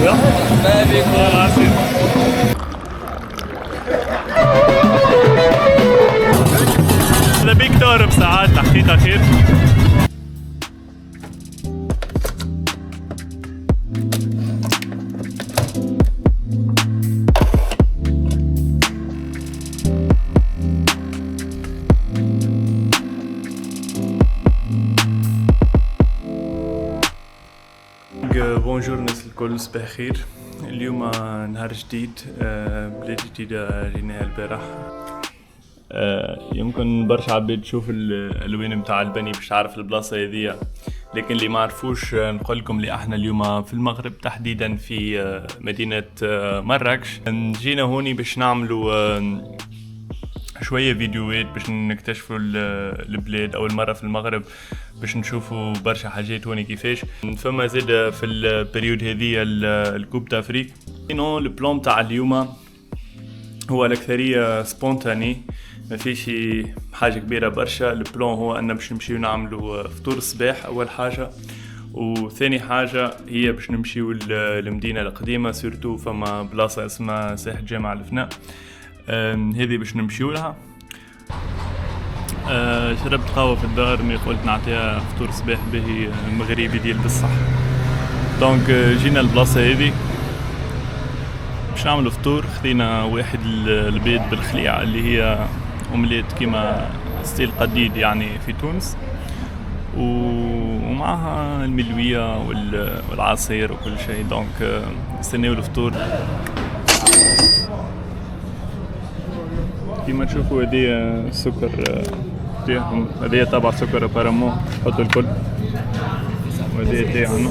ما بيكون هذا بيكتور بساعات تحقيق خير. بونجور الناس الكل، صباح خير. اليوم نهار جديد، بلاد جديدة جيناها البارح. يمكن برشا عباد تشوف الالوان متاع البني باش تعرف البلاصة هذية، لكن اللي ما عرفوش نقول لكم اللي احنا اليوم في المغرب، تحديدا في مدينة مراكش. جينا هوني باش نعملوا شوية فيديوهات باش نكتشفوا البلاد. أول مرة في المغرب باش نشوفوا برشا حاجات هوني كيفاش. فما زاد في البريود هذه الكوب تافريك. إنه البلان تاع اليوم هو الأكثرية سبونتاني، ما فيش حاجة كبيرة برشا. البلان هو أن باش نمشيو نعملوا فطور الصباح أول حاجة، وثاني حاجة هي باش نمشيو المدينة القديمة، سورتو فما بلاصة اسمها ساحة جامع الفناء، هذه باش نمشيو لها. شربت قهوة في الدار، مي قلت نعطيها فطور صباح به مغربي ديال بصح. دونك جينا البلاصة هذه باش نعملوا فطور. خذينا واحد البيض بالخليعة اللي هي اومليت كيما ستيل قديد يعني في تونس، ومعها الملوية والعصير وكل شيء. دونك نستناو الفطور. كيما تشوفوا هذه السكر تاعهم، هذه طبعا سكر بارامون، حطوا الكل. وهذه تاعنا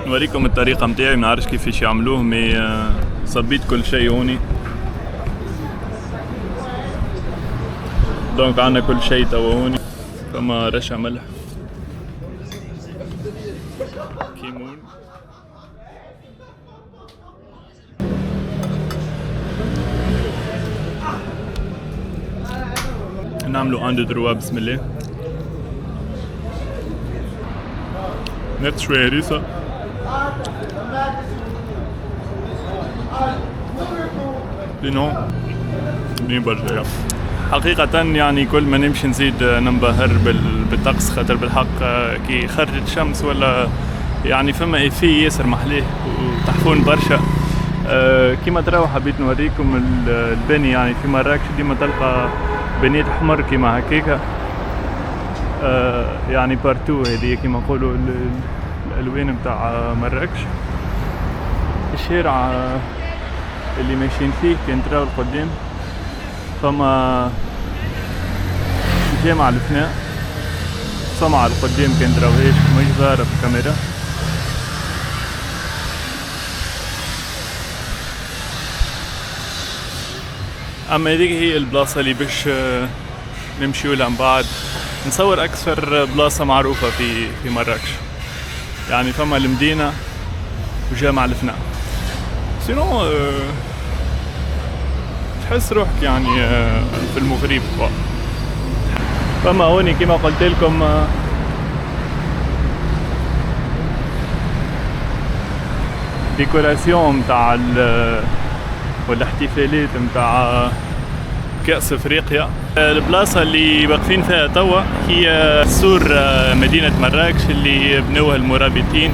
نوريكم الطريقة متاعي. ما نعرفش كيفاش يعملوه، مي صبيت كل شيء هوني. دونك عندنا كل شيء توا هوني. فما رشا ملح، كيمون، نعملوا 1 2 3 بسم الله. نفس شوية هريسة، لينو منين برشا. حقيقة يعني كل ما نمشي نزيد ننبهر بالطقس، خاطر بالحق كي خرجت الشمس ولا يعني فما إفي ياسر محليه وتحفون برشا. كيما تراو حبيت نوريكم البني يعني في مراكش ديما تلقى بنيات حمر كيما هكاكا، يعني بارتو. هذه كيما نقولوا الألوان متاع مراكش. الشارع اللي ماشيين فيه كان تراو القدام فما جامع الفناء، سمع القدام كان تراوهاش مش ظاهرة في الكاميرا. اما هذيك هي البلاصة اللي باش نمشيو لها من بعد. نصور اكثر بلاصة معروفة في مراكش، يعني فما المدينة وجامع الفناء. سينو تحس روحك يعني في المغرب. فما هوني كما قلت لكم ديكوراسيون متاع والاحتفالات متاع كأس افريقيا. البلاصة اللي واقفين فيها توا هي سور مدينة مراكش اللي بنوها المرابطين،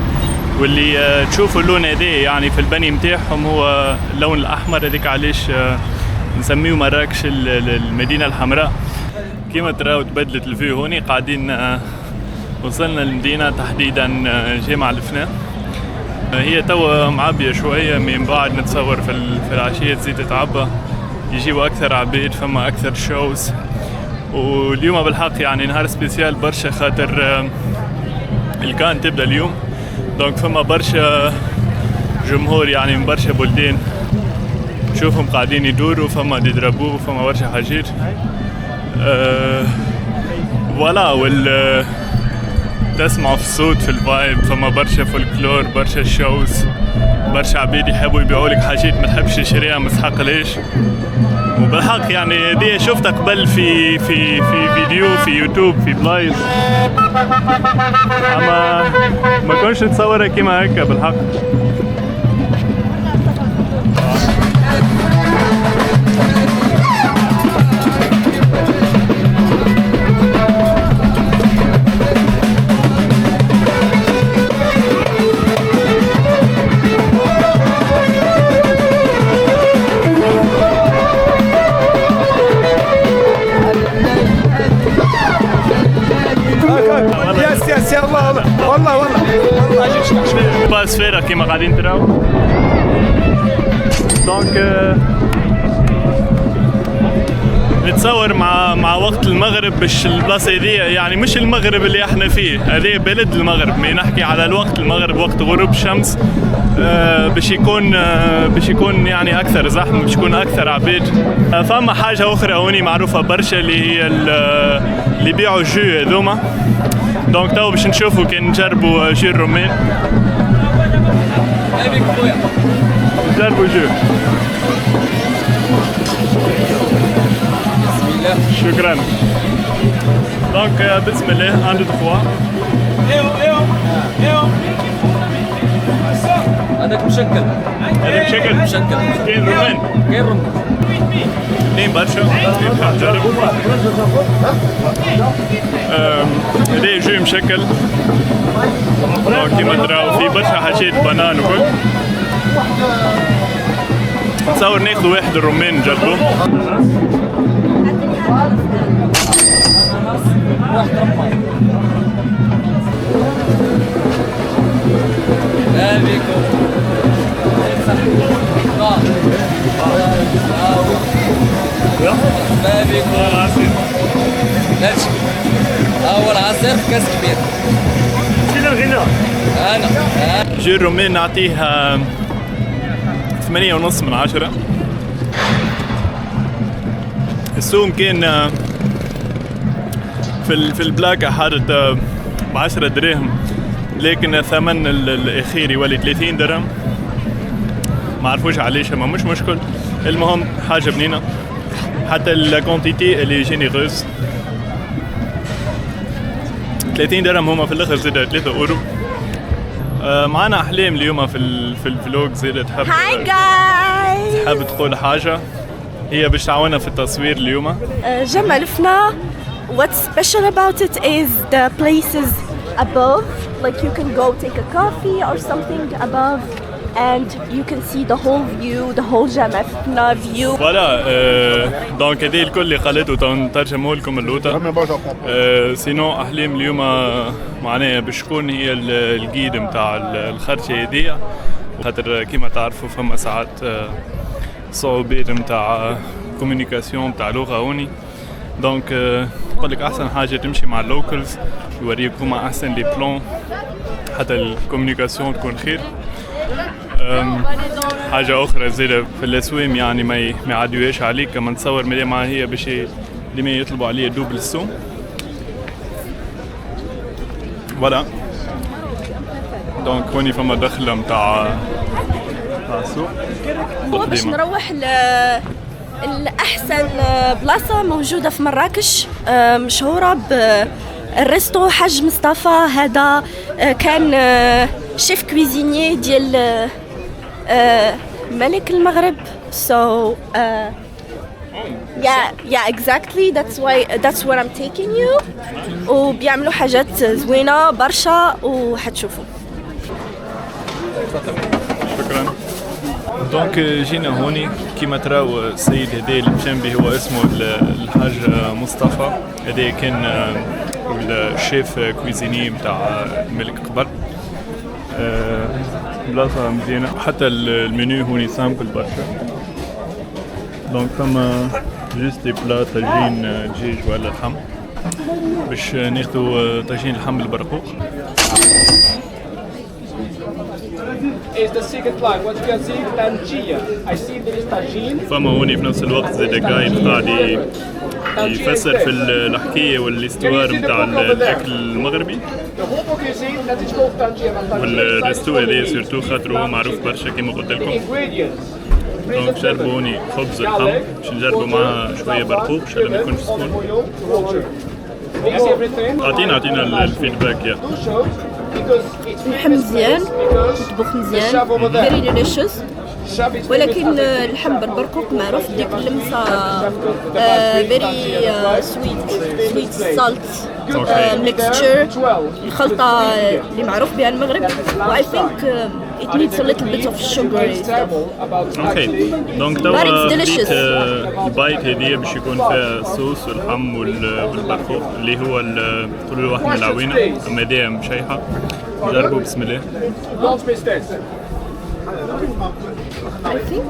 واللي تشوفوا اللون هذا يعني في البني متاعهم هو اللون الأحمر. هذيك علاش نسميه مراكش المدينة الحمراء. كما تراو تبدلت الفيو هوني. قاعدين وصلنا المدينة، تحديدا جامع الفناء. هي توا معبية شوية، من بعد نتصور في العشية تزيد تتعبى، يجيبوا أكثر عباد، فما أكثر شوز. واليوم بالحق يعني نهار سبيسيال برشا، خاطر الكان تبدأ اليوم. دونك فما برشا جمهور يعني من برشا بلدان، شوفهم قاعدين يدوروا، فما يضربوا، فما برشا حاجات. ولا تسمعوا في الصوت في الفايب، فما برشا فولكلور، برشا شوز، برشا عبيد يحبوا يبيعوا لك حاجات ما تحبش تشتريها مسحق ليش. وبالحق يعني دي شفتها قبل في فيديو في يوتيوب في بلايص، اما ما كنتش نتصورها كيما هكا بالحق. يس والله باس فيرا كيما قاعدين تراو. دونك نتصور مع وقت المغرب باش البلاصه هذه يعني مش المغرب اللي احنا فيه، هذه بلد المغرب، ما نحكي على الوقت المغرب وقت غروب الشمس. باش يكون يعني اكثر زحمه، باش يكون اكثر عبيد. فما حاجه اخرى هوني معروفه برشا اللي هي اللي يبيعوا جو هذوما. دونك تو باش نشوفوا كان نجربوا جو الرومان. نجربوا جو. شكرا. دونك بسم الله 1 2 3. هذاك مشكل. هذاك مشكل. كاين رومان. كاين رومان. اثنين برشا. نجرب. هذا جو مشكل. كيما تراو في برشا حاجات بنان وكل. نتصور ناخذ واحد الرومان نجربوه. أول عصير في كاس كبير. شنو الغناء؟ أنا جو الرومان نعطيه 8.5 من 10. السوم كان في البلاكة حاطط ب10 دراهم، لكن الثمن الأخير يولي 30 درهم. ما عرفوش علاش، ما مش مشكل. المهم حاجة بنينة، حتى الكونتيتي اللي جينيروز. 30 درهم هما في الاخر زاد 3 اورو. معنا احلام اليوم في الفلوج. زاد تحب هاي جايز، تحب تقول حاجة؟ هي باش تعاونا في التصوير اليوم. جمالفنا. What's special about it is the places above, like you can go take a coffee or something above and you can see the whole view, the whole جمالفنا view. فوالا دونك هذه الكل اللي قالته نترجمه لكم اللوطة. سينو احلام اليوم معناها باش تكون هي الجيد نتاع الخرجة هذيا، خاطر كيما تعرفوا فما ساعات صعوبات نتاع كوميونيكاسيون نتاع لغة هوني. دونك نقول لك احسن حاجة تمشي مع اللوكلز، يوريكم احسن لي بلان حتى الكوميونيكاسيون تكون خير. حاجة أخرى زيادة في الأسوام يعني ما يعديوهاش عليك. كما نتصور ما هي باش لما يطلبوا عليه دوبل السوم. فوالا دونك هوني فما دخلة متاع السوق. هو باش نروح الأحسن بلاصة موجودة في مراكش، مشهورة بالريستو حج مصطفى. هذا كان شيف كويزيني ديال ملك المغرب. So yeah exactly that's where I'm taking you. وبيعملوا حاجات زوينة برشا وحتشوفوا. شكرا. دونك جينا هوني كيما تراو السيد هذا اللي بجنبي هو اسمه الحاج مصطفى. هذا كان الشيف كويزيني متاع الملك قبل. بلاصة مزيانة، حتى المنيو هوني سامبل برشا. دونك فما جوست دي بلا طاجين دجاج ولا لحم. باش ناخدو طاجين اللحم بالبرقوق. Is the second line. What you can see, tangia. I see there is tagine. فما هوني في نفس الوقت زاد قايد قاعد يفسر في الحكاية والاستوار متاع الأكل المغربي. والريستو هذا سيرتو خاطر هو معروف برشا كيما قلت لكم. دونك جربوا هوني خبز اللحم باش نجربوا معاه شوية برقوق عشان ما يكونش سخون. أعطينا الفيدباك يا. اللحم مزيان، طبخ مزيان، very delicious. ولكن اللحم بالبرقوق معروف ديك اللمسة very sweet salt mixture، الخلطة اللي معروف بها المغرب. و I think it needs a little bit of sugary stuff. اوكي دونك توا بديت البايت هذه باش يكون فيها الصوص واللحم والبرقوق اللي هو كل واحد من العوينة، اما هذه مشيحة. جربوا بسم الله. I think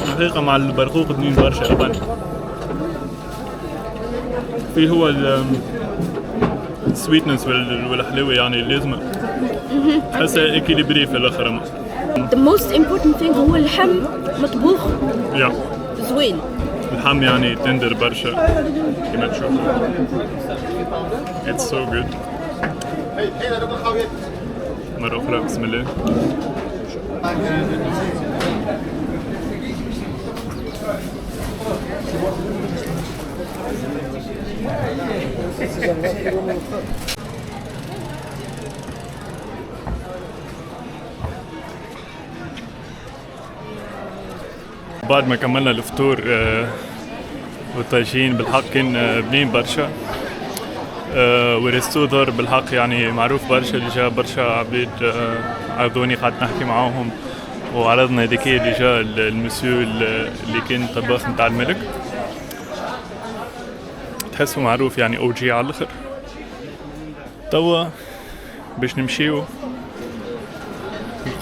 الحقيقة مع البرقوق اثنين برشا أبان. في هو السويتنس والحلاوة يعني اللازمة. تحسها إكيليبري في الآخر. the most important thing هو اللحم مطبوخ زوين. اللحم يعني تندر برشا كما تشوفوا. It's so good. مرة أخرى بسم الله. بعد ما كملنا الفطور والطاجين بالحق كان بنين برشا. وريستو دار بالحق يعني معروف برشا، اللي جا برشا عبيد عرضوني قعدت نحكي معاهم وعرضنا هذيك اللي جا المسيو اللي كان طباخ نتاع الملك. تحسوا معروف يعني او جي على الاخر. توا باش نمشيو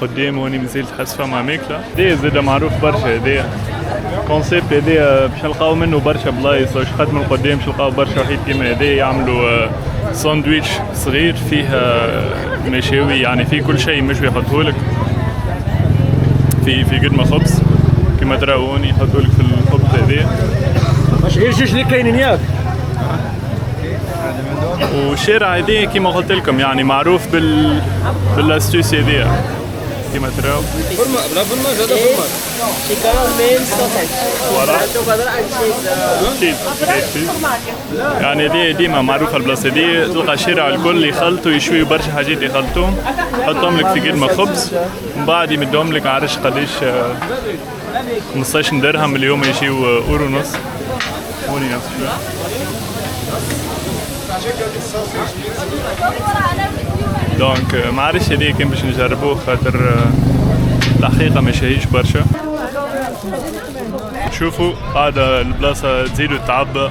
قدام هوني مازال تحس فما ماكله. هذايا زاده معروف برشا، هذايا كونسيبت هذايا باش نلقاو منه برشا بلايص. واش خدموا القدام باش نلقاو برشا وحيد كيما هذايا يعملوا ساندويتش صغير فيه مشاوي، يعني فيه كل شيء مشوي يحطهولك في قدمة خبز كما تراو هوني يحطهولك في الخبز هذايا. واش غير جوج اللي كاينين ياك؟ والشارع هذايا كيما قلت لكم يعني معروف بالاستوس هذايا كيما تراو. فورما بلا فورما زاد فورما. يعني دي ديما معروفه البلاصه دي، تلقى الشارع الكل يخلطوا يشويوا برشا حاجات يخلطوهم، يحطهم لك في قدمة خبز من بعد يمدهم لك عارش قداش 15 درهم اليوم يجيو اورو ونص. هوني نفس الشيء. دونك ما عرفتش هذيك كان باش نجربوه خاطر الحقيقه ما شهيش برشا. شوفوا قاعدة البلاصة تزيدوا تعبى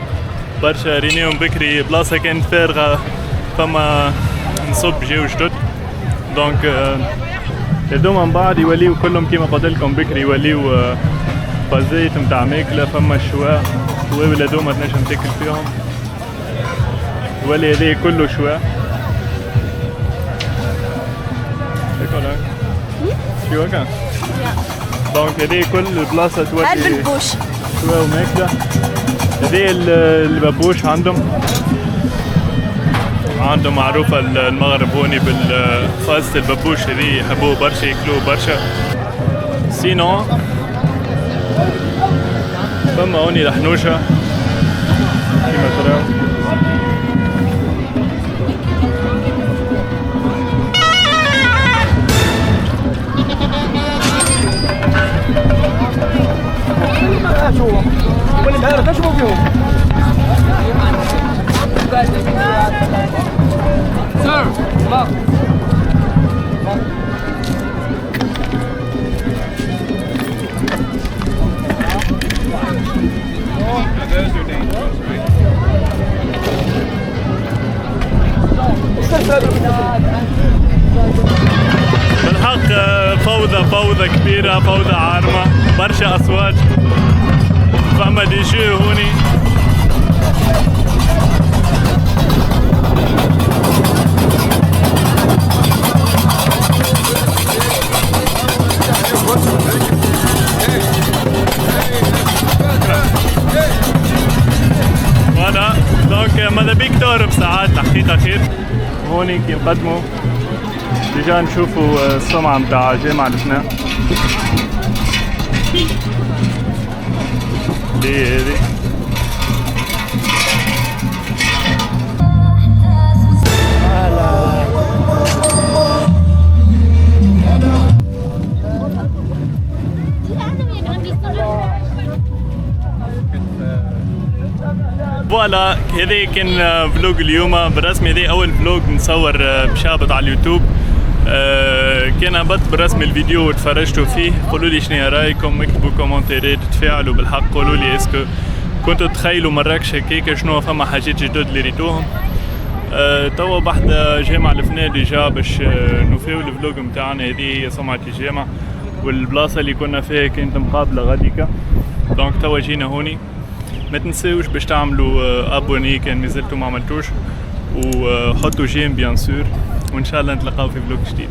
برشا، رينيهم بكري بلاصة كانت فارغة فما نصب جاو جدد. دونك هذوما من بعد يوليو كلهم كيما قلت لكم بكري يوليو بازيت نتاع ماكلة، فما شواء ولا هذوما تنجم تاكل فيهم، يولي هذا كله شواء. شو هكا؟ دونك هذه كل البلاصة تولي البلبوش شواء وماكلة. هذه الببوش عندهم معروفة المغرب هوني بالخاصة الببوش هذه يحبوه برشا ياكلوه برشا. سينو فما هوني الحنوشة كيما تراو. بالحق فوضى كبيرة، فوضى عارمة، برشا أصوات، فما دي جي هوني. دونك ماذا بيك تهرب ساعات تحقيقها خير. هونيك يقدموا ديجا نشوفوا السمعة متاع جامع لبنان. ليه هذي؟ فوالا هذا كان فلوج اليوم بالرسمي. هذا اول فلوج نصور بشابط على اليوتيوب. كان هبطت برسم الفيديو وتفرجتوا فيه. قولوا لي شنو رايكم، اكتبوا كومنتات، تفاعلوا بالحق. قولوا لي اسكو كنتوا تخيلوا مراكش هكاكا، شنو فما حاجات جدد اللي ريتوهم. توا بحدا جامع الفنان ديجا باش نوفيو الفلوج نتاعنا. هذه هي سمعة الجامع، والبلاصه اللي كنا فيها كانت مقابله غاديكا. دونك توا جينا هوني. ما تنساوش باش تعملوا ابوني كان مازلتوا ما عملتوش، وحطوا جيم بيان سور، وان شاء الله نتلاقاو في فلوج جديد.